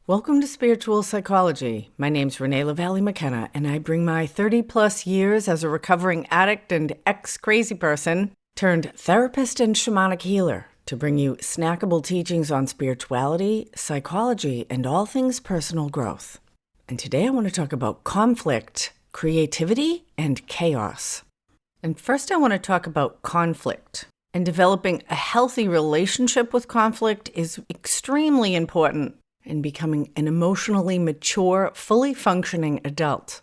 Welcome to Spiritual Psychology. My name's Renee LaValle McKenna, and I bring my 30-plus years as a recovering addict and ex-crazy person turned therapist and shamanic healer to bring you snackable teachings on spirituality, psychology, and all things personal growth. And today I want to talk about conflict, creativity, and chaos. And first I want to talk about conflict. And developing a healthy relationship with conflict is extremely important in becoming an emotionally mature, fully functioning adult.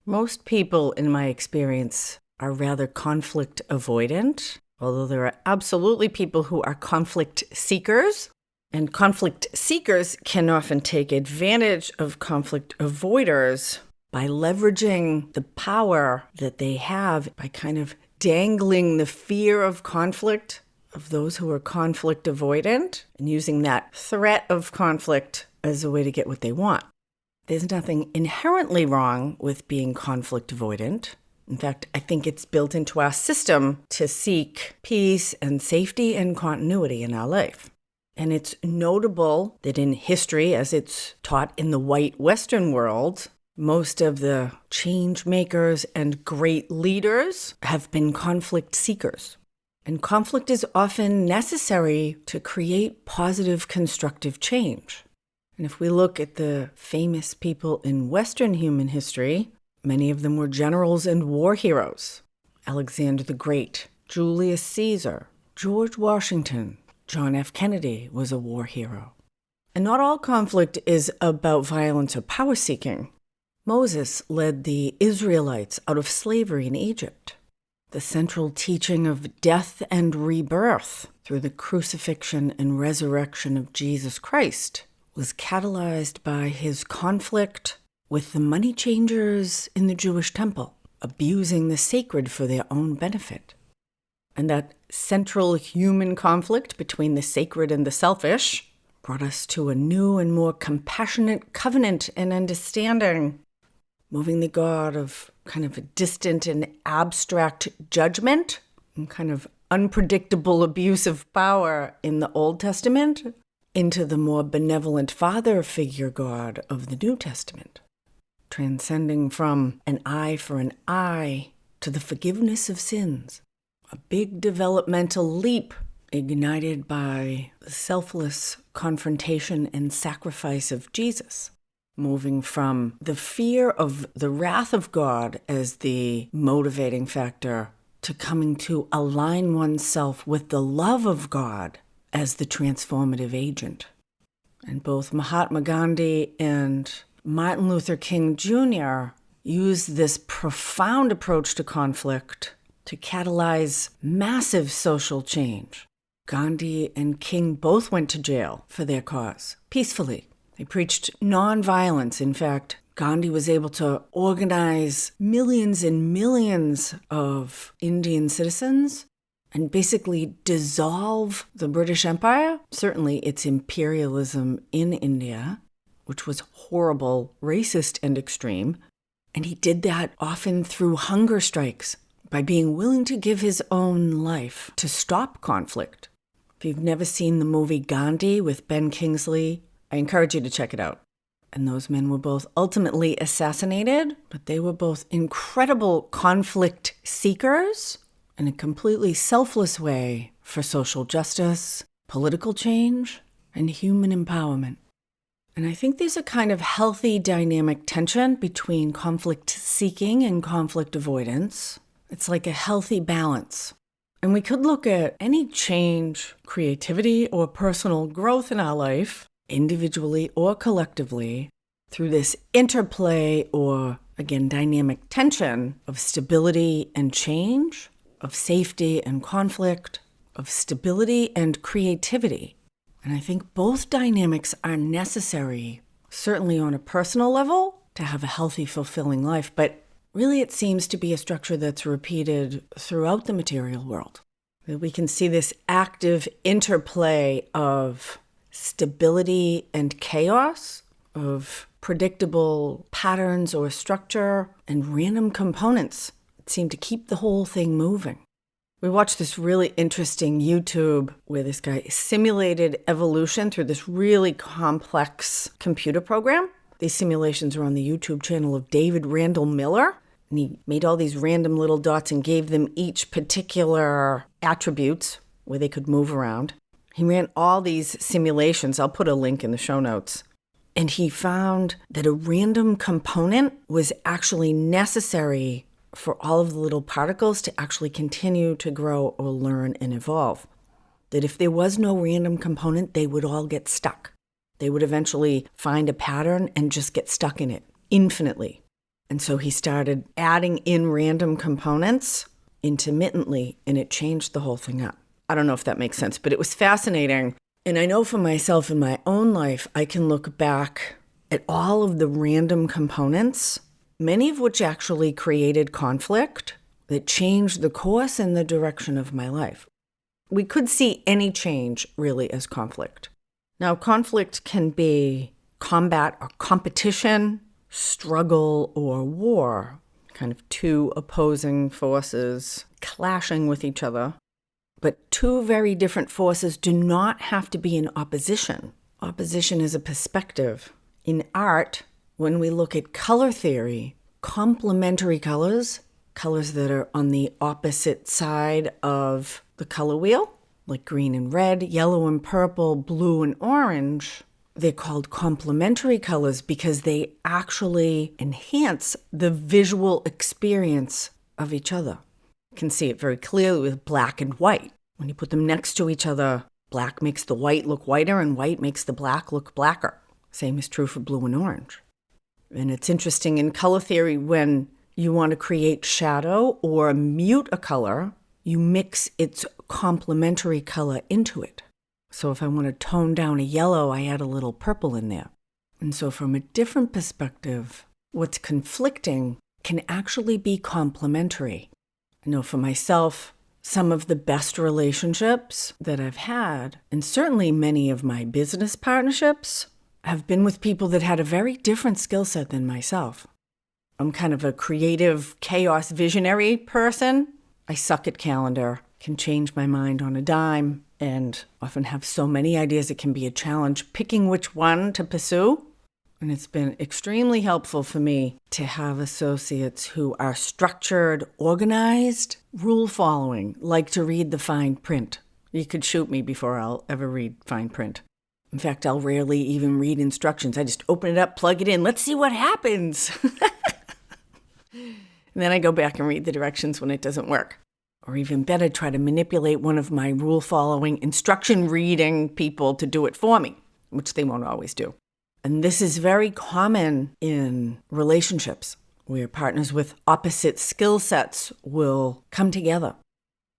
Most people, in my experience, are rather conflict avoidant, although there are absolutely people who are conflict seekers. And conflict seekers can often take advantage of conflict avoiders by leveraging the power that they have by kind of dangling the fear of conflict of those who are conflict avoidant and using that threat of conflict as a way to get what they want. There's nothing inherently wrong with being conflict avoidant. In fact, I think it's built into our system to seek peace and safety and continuity in our life. And it's notable that in history, as it's taught in the white Western world, most of the change makers and great leaders have been conflict seekers. And conflict is often necessary to create positive, constructive change. And if we look at the famous people in Western human history, many of them were generals and war heroes. Alexander the Great, Julius Caesar, George Washington, John F. Kennedy was a war hero. And not all conflict is about violence or power seeking. Moses led the Israelites out of slavery in Egypt. The central teaching of death and rebirth through the crucifixion and resurrection of Jesus Christ was catalyzed by his conflict with the money changers in the Jewish temple, abusing the sacred for their own benefit. And that central human conflict between the sacred and the selfish brought us to a new and more compassionate covenant and understanding, moving the God of kind of a distant and abstract judgment and kind of unpredictable abuse of power in the Old Testament into the more benevolent father figure God of the New Testament, transcending from an eye for an eye to the forgiveness of sins, a big developmental leap ignited by the selfless confrontation and sacrifice of Jesus. Moving from the fear of the wrath of God as the motivating factor to coming to align oneself with the love of God as the transformative agent. And both Mahatma Gandhi and Martin Luther King Jr. used this profound approach to conflict to catalyze massive social change. Gandhi and King both went to jail for their cause, peacefully. They preached nonviolence. In fact, Gandhi was able to organize millions and millions of Indian citizens and basically dissolve the British Empire, certainly its imperialism in India, which was horrible, racist, and extreme. And he did that often through hunger strikes, by being willing to give his own life to stop conflict. If you've never seen the movie Gandhi with Ben Kingsley, I encourage you to check it out. And those men were both ultimately assassinated, but they were both incredible conflict seekers in a completely selfless way for social justice, political change, and human empowerment. And I think there's a kind of healthy dynamic tension between conflict seeking and conflict avoidance. It's like a healthy balance. And we could look at any change, creativity, or personal growth in our life, individually or collectively, through this interplay or, again, dynamic tension of stability and change, of safety and conflict, of stability and creativity. And I think both dynamics are necessary, certainly on a personal level, to have a healthy, fulfilling life. But really, it seems to be a structure that's repeated throughout the material world. We can see this active interplay of stability and chaos, of predictable patterns or structure, and random components that seem to keep the whole thing moving. We watched this really interesting YouTube where this guy simulated evolution through this really complex computer program. These simulations are on the YouTube channel of David Randall Miller. And he made all these random little dots and gave them each particular attributes where they could move around. He ran all these simulations. I'll put a link in the show notes. And he found that a random component was actually necessary for all of the little particles to actually continue to grow or learn and evolve. That if there was no random component, they would all get stuck. They would eventually find a pattern and just get stuck in it infinitely. And so he started adding in random components intermittently, and it changed the whole thing up. I don't know if that makes sense, but it was fascinating. And I know for myself in my own life, I can look back at all of the random components, many of which actually created conflict that changed the course and the direction of my life. We could see any change really as conflict. Now, conflict can be combat or competition, struggle or war, kind of two opposing forces clashing with each other. But two very different forces do not have to be in opposition. Opposition is a perspective. In art, when we look at color theory, complementary colors, colors that are on the opposite side of the color wheel, like green and red, yellow and purple, blue and orange, they're called complementary colors because they actually enhance the visual experience of each other. You can see it very clearly with black and white. When you put them next to each other, black makes the white look whiter and white makes the black look blacker. Same is true for blue and orange. And it's interesting in color theory, when you want to create shadow or mute a color, you mix its complementary color into it. So if I want to tone down a yellow, I add a little purple in there. And so from a different perspective, what's conflicting can actually be complementary. I know for myself, some of the best relationships that I've had, and certainly many of my business partnerships, have been with people that had a very different skill set than myself. I'm kind of a creative, chaos visionary person. I suck at calendar, can change my mind on a dime, and often have so many ideas it can be a challenge picking which one to pursue. And it's been extremely helpful for me to have associates who are structured, organized, rule-following, like to read the fine print. You could shoot me before I'll ever read fine print. In fact, I'll rarely even read instructions. I just open it up, plug it in, let's see what happens. And then I go back and read the directions when it doesn't work. Or even better, try to manipulate one of my rule-following, instruction-reading people to do it for me, which they won't always do. And this is very common in relationships, where partners with opposite skill sets will come together,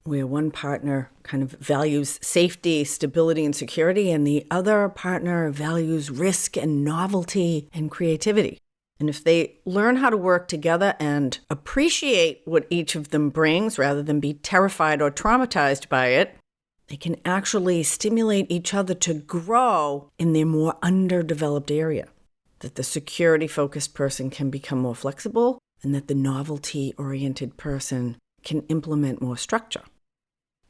where one partner kind of values safety, stability, and security, and the other partner values risk and novelty and creativity. And if they learn how to work together and appreciate what each of them brings rather than be terrified or traumatized by it, they can actually stimulate each other to grow in their more underdeveloped area. That the security-focused person can become more flexible, and that the novelty-oriented person can implement more structure.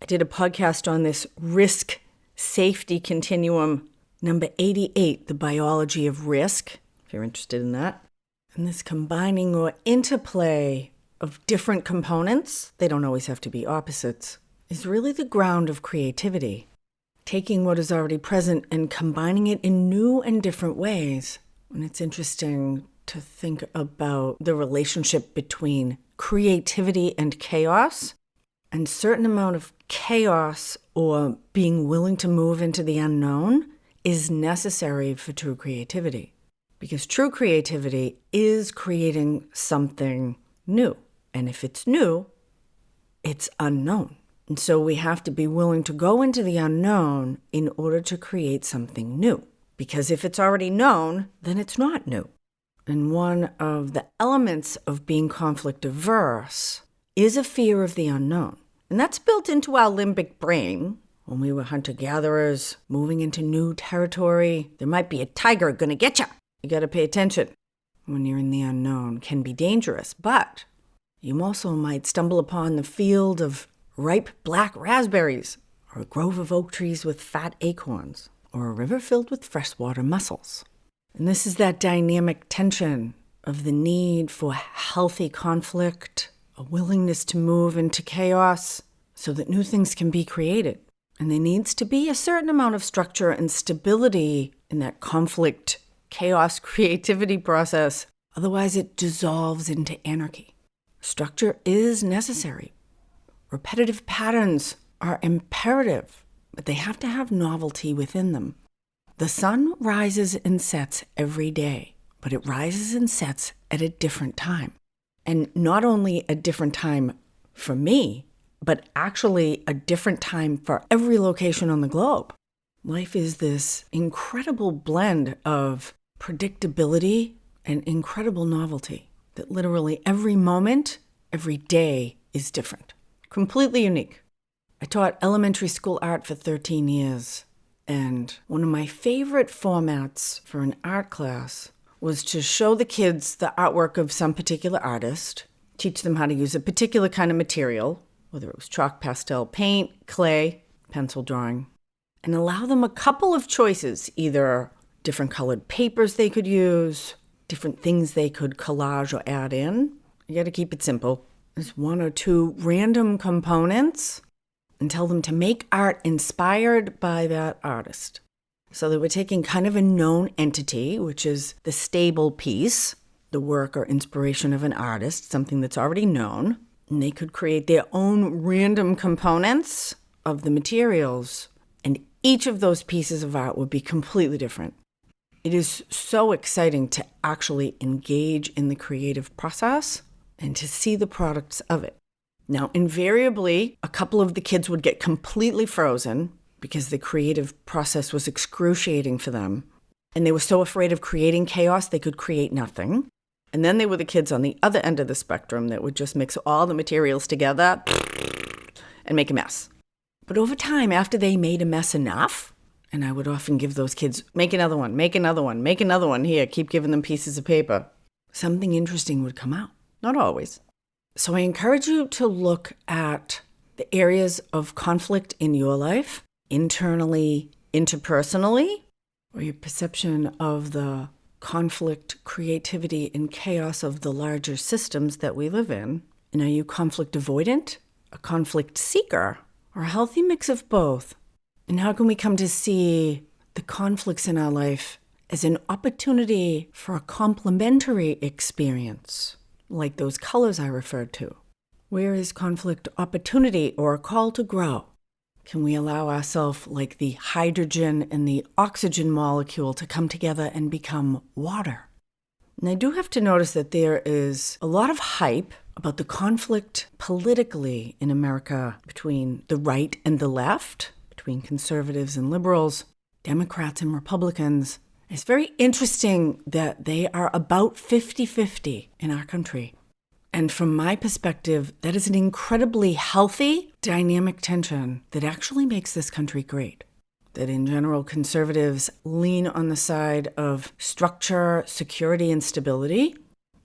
I did a podcast on this risk-safety continuum, number 88, the biology of risk, if you're interested in that. And this combining or interplay of different components, they don't always have to be opposites, is really the ground of creativity. Taking what is already present and combining it in new and different ways. And it's interesting to think about the relationship between creativity and chaos, and a certain amount of chaos or being willing to move into the unknown is necessary for true creativity. Because true creativity is creating something new. And if it's new, it's unknown. And so we have to be willing to go into the unknown in order to create something new. Because if it's already known, then it's not new. And one of the elements of being conflict averse is a fear of the unknown. And that's built into our limbic brain. When we were hunter-gatherers, moving into new territory, there might be a tiger gonna get you. You got to pay attention. When you're in the unknown, can be dangerous, but you also might stumble upon the field of ripe black raspberries, or a grove of oak trees with fat acorns, or a river filled with freshwater mussels. And this is that dynamic tension of the need for healthy conflict, a willingness to move into chaos so that new things can be created. And there needs to be a certain amount of structure and stability in that conflict, chaos, creativity process. Otherwise, it dissolves into anarchy. Structure is necessary. Repetitive patterns are imperative, but they have to have novelty within them. The sun rises and sets every day, but it rises and sets at a different time. And not only a different time for me, but actually a different time for every location on the globe. Life is this incredible blend of predictability and incredible novelty that literally every moment, every day is different. Completely unique. I taught elementary school art for 13 years, and one of my favorite formats for an art class was to show the kids the artwork of some particular artist, teach them how to use a particular kind of material, whether it was chalk, pastel, paint, clay, pencil drawing, and allow them a couple of choices, either different colored papers they could use, different things they could collage or add in. You got to keep it simple. There's one or two random components and tell them to make art inspired by that artist. So they were taking kind of a known entity, which is the stable piece, the work or inspiration of an artist, something that's already known, and they could create their own random components of the materials, and each of those pieces of art would be completely different. It is so exciting to actually engage in the creative process and to see the products of it. Now, invariably, a couple of the kids would get completely frozen because the creative process was excruciating for them. And they were so afraid of creating chaos, they could create nothing. And then they were the kids on the other end of the spectrum that would just mix all the materials together and make a mess. But over time, after they made a mess enough, and I would often give those kids, make another one, make another one, make another one, here, keep giving them pieces of paper, something interesting would come out. Not always. So I encourage you to look at the areas of conflict in your life, internally, interpersonally, or your perception of the conflict, creativity, and chaos of the larger systems that we live in. And are you conflict avoidant, a conflict seeker, or a healthy mix of both? And how can we come to see the conflicts in our life as an opportunity for a complementary experience, like those colors I referred to? Where is conflict opportunity or a call to grow? Can we allow ourselves, like the hydrogen and the oxygen molecule, to come together and become water? And I do have to notice that there is a lot of hype about the conflict politically in America between the right and the left, between conservatives and liberals, Democrats and Republicans. It's very interesting that they are about 50-50 in our country. And from my perspective, that is an incredibly healthy, dynamic tension that actually makes this country great. That in general, conservatives lean on the side of structure, security, and stability,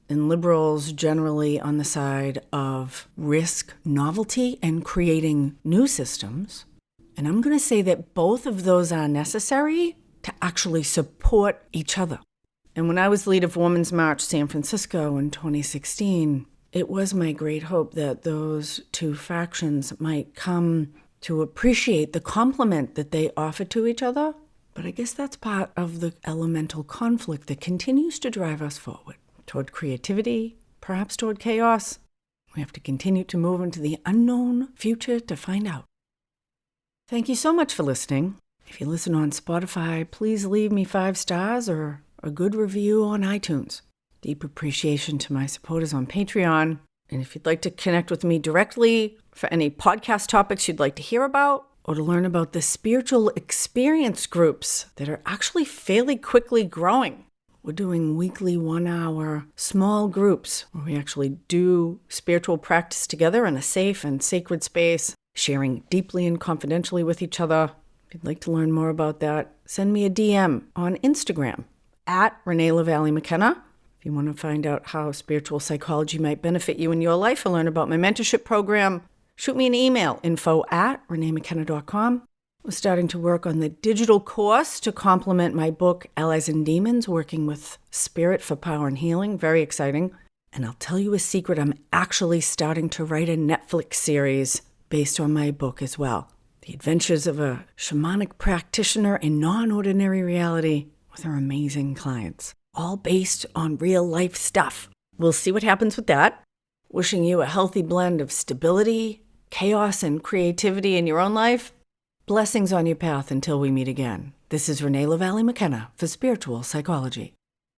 and liberals generally on the side of risk, novelty, and creating new systems. And I'm going to say that both of those are necessary to actually support each other. And when I was lead of Women's March San Francisco in 2016, it was my great hope that those two factions might come to appreciate the complement that they offer to each other. But I guess that's part of the elemental conflict that continues to drive us forward toward creativity, perhaps toward chaos. We have to continue to move into the unknown future to find out. Thank you so much for listening. If you listen on Spotify, please leave me 5 stars or a good review on iTunes. Deep appreciation to my supporters on Patreon. And if you'd like to connect with me directly for any podcast topics you'd like to hear about, or to learn about the spiritual experience groups that are actually fairly quickly growing. We're doing weekly 1-hour small groups where we actually do spiritual practice together in a safe and sacred space, sharing deeply and confidentially with each other. If you'd like to learn more about that, send me a DM on Instagram at Renee LaValle McKenna. If you want to find out how spiritual psychology might benefit you in your life or learn about my mentorship program, shoot me an email, info@reneemckenna.com. We're starting to work on the digital course to complement my book, Allies and Demons, Working with Spirit for Power and Healing. Very exciting. And I'll tell you a secret, I'm actually starting to write a Netflix series based on my book as well. The Adventures of a Shamanic Practitioner in Non-Ordinary Reality with her amazing clients. All based on real life stuff. We'll see what happens with that. Wishing you a healthy blend of stability, chaos, and creativity in your own life. Blessings on your path until we meet again. This is Renee LaValle McKenna for Spiritual Psychology.